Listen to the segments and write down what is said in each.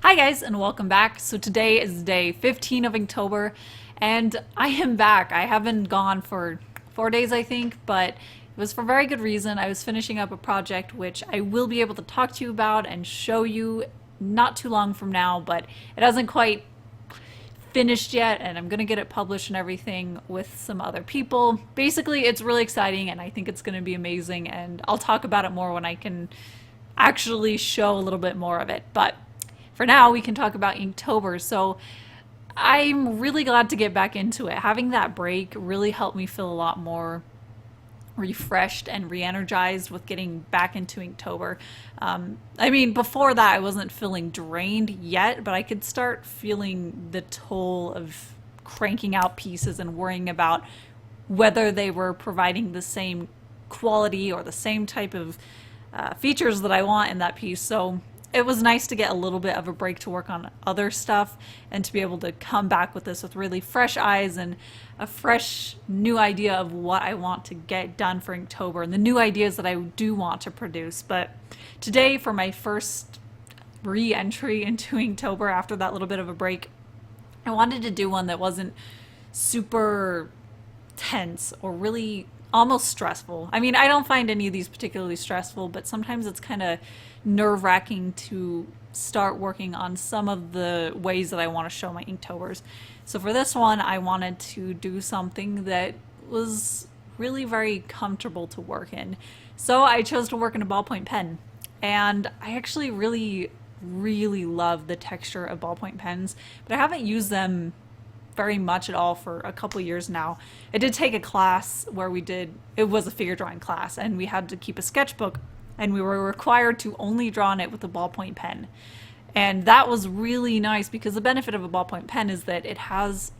Hi guys and welcome back. So today is day 15 of Inktober and I am back. I haven't gone for 4 days I think, but it was for very good reason. I was finishing up a project which I will be able to talk to you about and show you not too long from now, but it hasn't quite finished yet and I'm gonna get it published and everything with some other people. Basically it's really exciting and I think it's gonna be amazing, and I'll talk about it more when I can actually show a little bit more of it. But for now, we can talk about Inktober. So I'm really glad to get back into it. Having that break really helped me feel a lot more refreshed and re-energized with getting back into Inktober. Before that, I wasn't feeling drained yet, but I could start feeling the toll of cranking out pieces and worrying about whether they were providing the same quality or the same type of features that I want in that piece. So it was nice to get a little bit of a break to work on other stuff and to be able to come back with this with really fresh eyes and a fresh new idea of what I want to get done for Inktober and the new ideas that I do want to produce. But today, for my first re-entry into Inktober after that little bit of a break, I wanted to do one that wasn't super tense or really almost stressful. I mean, I don't find any of these particularly stressful, but sometimes it's kind of nerve-wracking to start working on some of the ways that I want to show my Inktober's. So for this one, I wanted to do something that was really very comfortable to work in. So I chose to work in a ballpoint pen. And I actually really love the texture of ballpoint pens, but I haven't used them very much at all for a couple years now. I did take a class where it was a figure drawing class, and we had to keep a sketchbook and we were required to only draw on it with a ballpoint pen. And that was really nice because the benefit of a ballpoint pen is that it has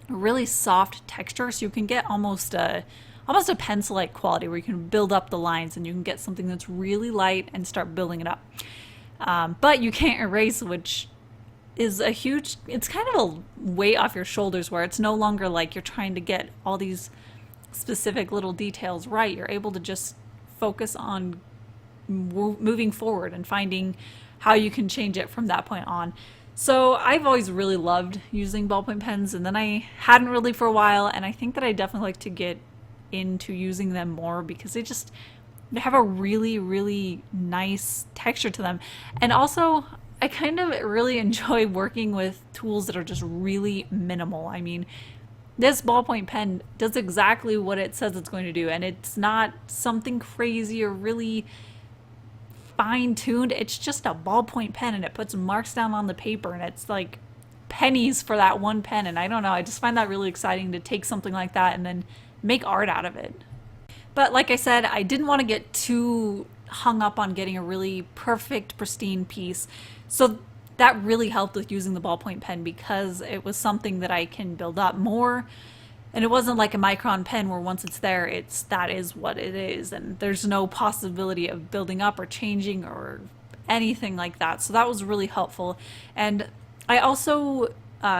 a really soft texture, so you can get almost a pencil-like quality where you can build up the lines and you can get something that's really light and start building it up. But you can't erase, which is it's kind of a weight off your shoulders where it's no longer like you're trying to get all these specific little details right. You're able to just focus on moving forward and finding how you can change it from that point on. So I've always really loved using ballpoint pens, and then I hadn't really for a while, and I think that I definitely like to get into using them more because they have a really nice texture to them. And also I kind of really enjoy working with tools that are just really minimal. I mean, this ballpoint pen does exactly what it says it's going to do, and it's not something crazy or really fine-tuned. It's just a ballpoint pen, and it puts marks down on the paper, and it's like pennies for that one pen. And I don't know, I just find that really exciting to take something like that and then make art out of it. But like I said, I didn't want to get too hung up on getting a really perfect, pristine piece. So that really helped with using the ballpoint pen because it was something that I can build up more. And it wasn't like a micron pen where once it's there, that is what it is. And there's no possibility of building up or changing or anything like that. So that was really helpful. And I also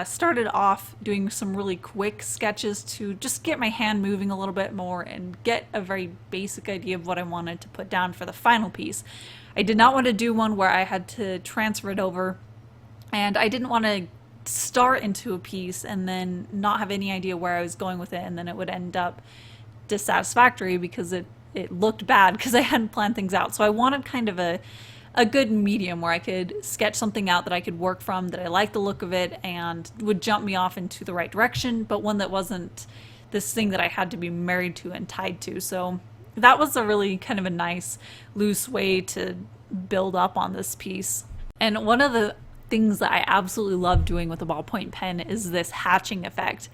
started off doing some really quick sketches to just get my hand moving a little bit more and get a very basic idea of what I wanted to put down for the final piece. I did not want to do one where I had to transfer it over, and I didn't want to start into a piece and then not have any idea where I was going with it, and then it would end up dissatisfactory because it looked bad because I hadn't planned things out. So I wanted kind of a good medium where I could sketch something out that I could work from, that I liked the look of it and would jump me off into the right direction, but one that wasn't this thing that I had to be married to and tied to. So that was a really kind of a nice loose way to build up on this piece. And one of the things that I absolutely love doing with a ballpoint pen is this hatching effect.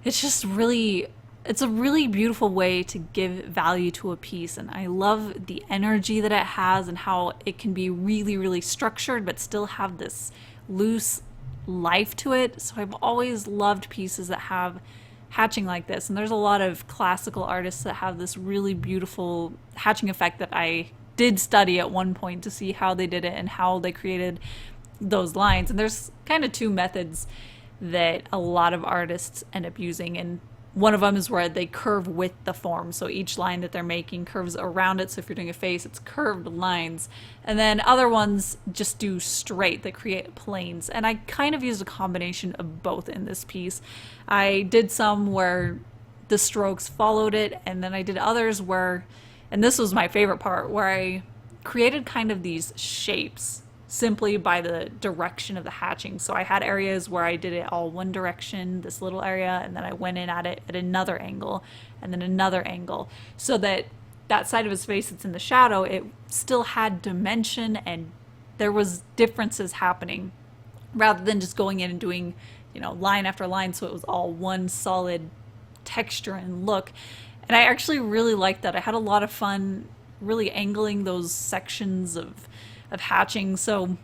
It's a really beautiful way to give value to a piece, and I love the energy that it has and how it can be really structured but still have this loose life to it. So I've always loved pieces that have hatching like this, and there's a lot of classical artists that have this really beautiful hatching effect that I did study at one point to see how they did it and how they created those lines. And there's kind of two methods that a lot of artists end up using, and one of them is where they curve with the form. So each line that they're making curves around it. So if you're doing a face, it's curved lines. And then other ones just do straight, they create planes. And I kind of used a combination of both in this piece. I did some where the strokes followed it, and then I did others where, and this was my favorite part, where I created kind of these shapes simply by the direction of the hatching. So I had areas where I did it all one direction, this little area, and then I went in at it at another angle, and then another angle, so that that side of his face that's in the shadow, it still had dimension and there was differences happening, rather than just going in and doing, you know, line after line, so it was all one solid texture and look. And I actually really liked that. I had a lot of fun really angling those sections of hatching. So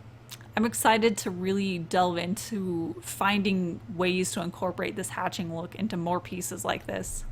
I'm excited to really delve into finding ways to incorporate this hatching look into more pieces like this.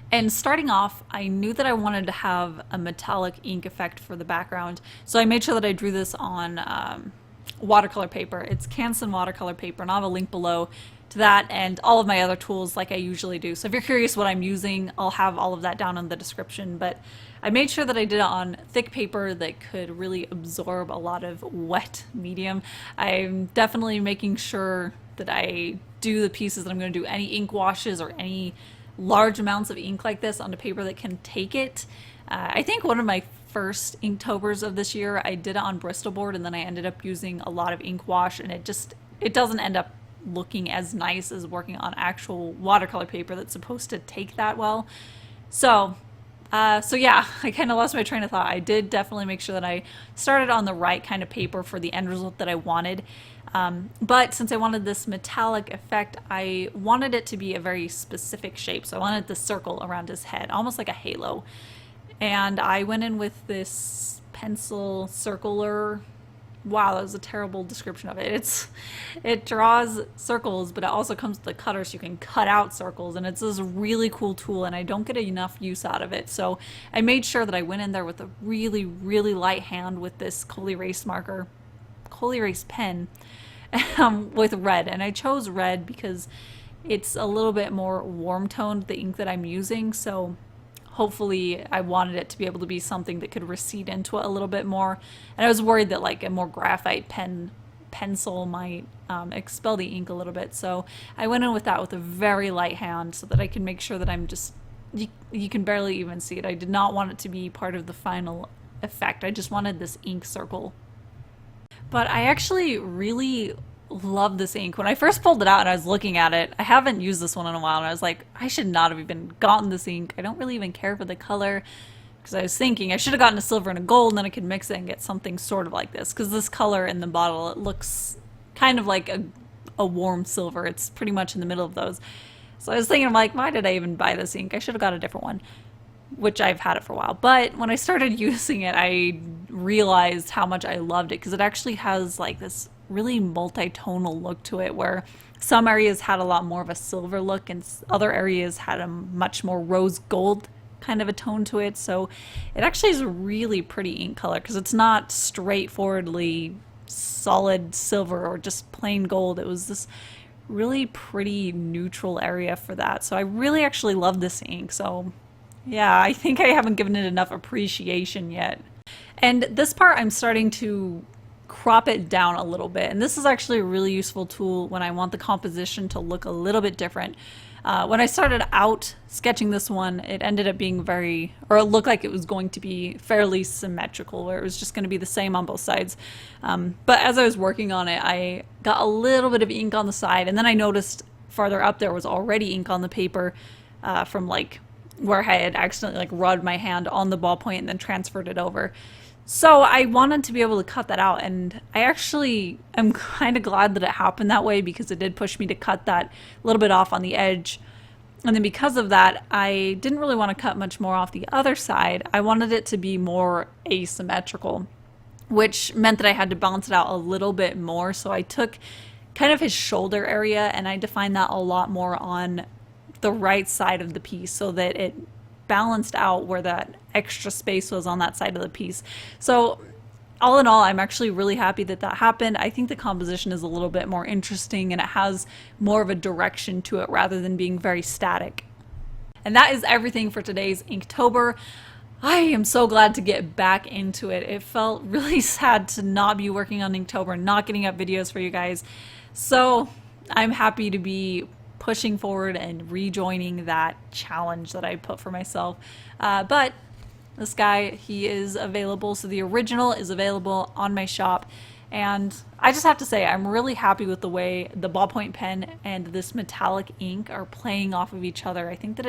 And starting off, I knew that I wanted to have a metallic ink effect for the background. So I made sure that I drew this on watercolor paper. It's Canson watercolor paper, and I'll have a link below to that and all of my other tools like I usually do. So if you're curious what I'm using, I'll have all of that down in the description. But I made sure that I did it on thick paper that could really absorb a lot of wet medium. I'm definitely making sure that I do the pieces that I'm going to do any ink washes or any large amounts of ink like this onto paper that can take it. I think one of my first Inktobers of this year, I did it on Bristol board, and then I ended up using a lot of ink wash, and it doesn't end up looking as nice as working on actual watercolor paper that's supposed to take that well. So yeah, I kind of lost my train of thought. I did definitely make sure that I started on the right kind of paper for the end result that I wanted. But since I wanted this metallic effect, I wanted it to be a very specific shape. So I wanted the circle around his head, almost like a halo. And I went in with this pencil circular. Wow, that was a terrible description of it. It draws circles, but it also comes with a cutter so you can cut out circles, and it's this really cool tool, and I don't get enough use out of it. So I made sure that I went in there with a really, really light hand with this Cool Erase pen with red, and I chose red because it's a little bit more warm toned, the ink that I'm using, so hopefully I wanted it to be able to be something that could recede into it a little bit more. And I was worried that like a more graphite pencil might expel the ink a little bit. So I went in with that with a very light hand so that I can make sure that I'm just, you can barely even see it. I did not want it to be part of the final effect. I just wanted this ink circle. But I actually really love this ink. When I first pulled it out and I was looking at it, I haven't used this one in a while, and I was like, I should not have even gotten this ink. I don't really even care for the color, because I was thinking I should have gotten a silver and a gold, and then I could mix it and get something sort of like this, because this color in the bottle, it looks kind of like a warm silver. It's pretty much in the middle of those. So I was thinking, I'm like, why did I even buy this ink? I should have got a different one, which I've had it for a while. But when I started using it, I realized how much I loved it, because it actually has like this really multi-tonal look to it, where some areas had a lot more of a silver look and other areas had a much more rose gold kind of a tone to it. So it actually is a really pretty ink color, because it's not straightforwardly solid silver or just plain gold. It was this really pretty neutral area for that. So I really actually love this ink. So yeah, I think I haven't given it enough appreciation yet. And this part I'm starting to crop it down a little bit, and this is actually a really useful tool when I want the composition to look a little bit different. When I started out sketching this one, it ended up being it looked like it was going to be fairly symmetrical, where it was just going to be the same on both sides. But as I was working on it, I got a little bit of ink on the side, and then I noticed farther up there was already ink on the paper from like where I had accidentally like rubbed my hand on the ballpoint and then transferred it over. So I wanted to be able to cut that out, and I actually am kind of glad that it happened that way, because it did push me to cut that a little bit off on the edge. And then because of that, I didn't really want to cut much more off the other side. I wanted it to be more asymmetrical, which meant that I had to balance it out a little bit more. So I took kind of his shoulder area and I defined that a lot more on the right side of the piece, so that it balanced out where that extra space was on that side of the piece. So all in all, I'm actually really happy that that happened. I think the composition is a little bit more interesting and it has more of a direction to it rather than being very static. And that is everything for today's Inktober. I am so glad to get back into it. It felt really sad to not be working on Inktober, not getting up videos for you guys. So I'm happy to be pushing forward and rejoining that challenge that I put for myself. But this guy, he is available. So the original is available on my shop. And I just have to say, I'm really happy with the way the ballpoint pen and this metallic ink are playing off of each other. I think that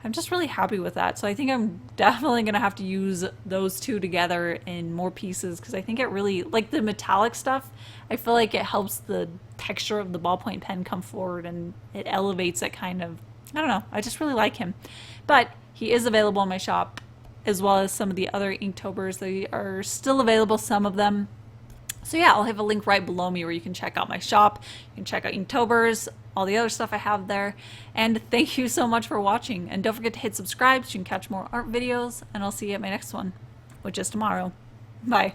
I'm just really happy with that. So I think I'm definitely going to have to use those two together in more pieces because I think it really, like the metallic stuff, I feel like it helps the texture of the ballpoint pen come forward and it elevates it kind of. I don't know. I just really like him. But he is available in my shop as well as some of the other Inktobers. They are still available, some of them. So yeah, I'll have a link right below me where you can check out my shop. You can check out Inktobers, all the other stuff I have there. And thank you so much for watching. And don't forget to hit subscribe so you can catch more art videos. And I'll see you at my next one, which is tomorrow. Bye.